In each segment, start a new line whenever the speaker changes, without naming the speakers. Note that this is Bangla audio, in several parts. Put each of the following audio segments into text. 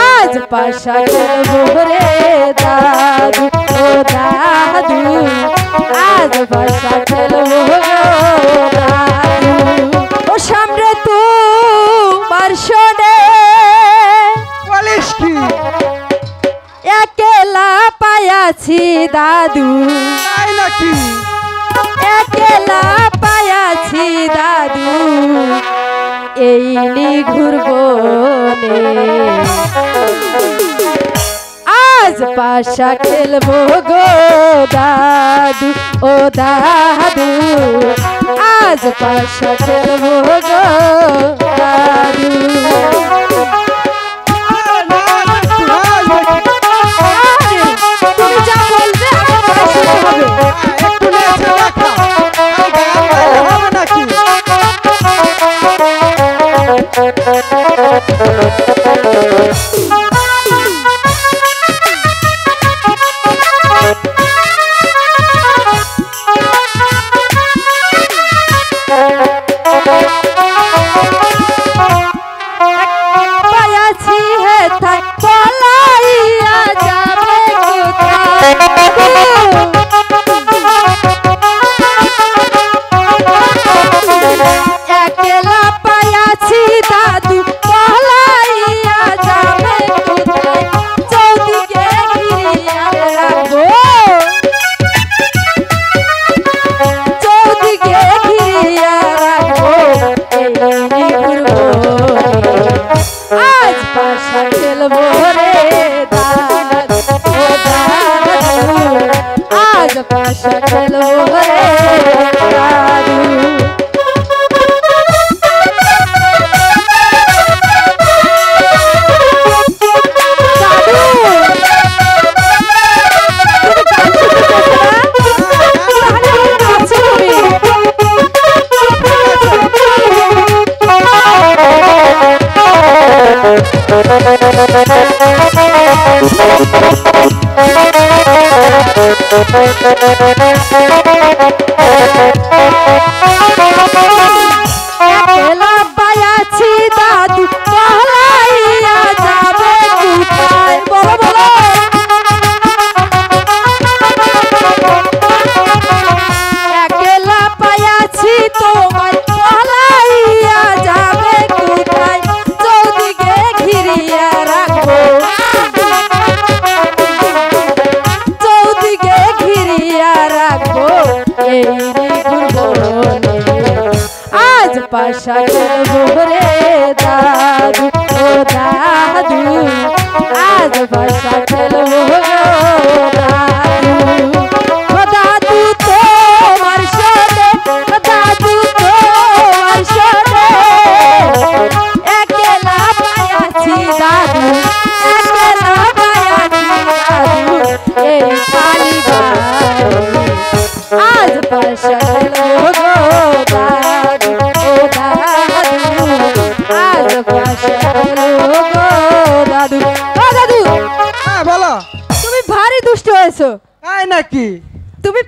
आज पाशा खेलबो रे दादू ओ दादू आज पाशा खेलबो दादू ओ सामने তোমার শোনে
বলিস কি
একেলা পায়াছি দাদু
তাই নাকি
একেলা পায়াছি দাদু এই নিঘুর বনে আজ পাশা খেলবো গো দাদু ও দাদু আজ পাশা খেলবো গো দাদু তুমি যা বলবে আমার শুনতে হবে
একটু নেচে দেখা হবে নাকি
পায়াছি হে থাক পলাইয়া যাবে কোথায় একলা পায়াছি দাদু পলাইয়া যাবে কোথায় চৌদিকে ঘিরিয়া রাখবো চৌদিকে ঘিরিয়া রাখবো এই নিঘুর বনে আজ পাশা খেলবো রে দাদু ও দাদু আজ পাশা খেলবো রে দাদু একলা পায়াছি দাদু পলাইয়া যাবে কোথায় বলো বলো একলা পায়াছি তোমায় পলাইয়া যাবে কোথায় চৌদিকে ঘিরিয়া রাখবো চৌদিকে ঘিরিয়া রাখবো এই নিঘুর বনে আজ পাশা খেলবো রে দাদু ও দাদু আজ পাশা খেলবো দাদু ও দাদু তোমার শোনে ও দাদু তোমার শোনে একলা পায়াছি দাদু একলা পায়াছি দাদু এই খালি বাড়ি আজ পাশা খেলবো গো দাদু ও দাদু আজ পাশা খেলবো গো দাদু ও দাদু
হ্যাঁ বলো
তুমি ভারী দুষ্ট হয়েছো
তাই নাকি
তুমি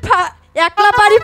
একলা পারি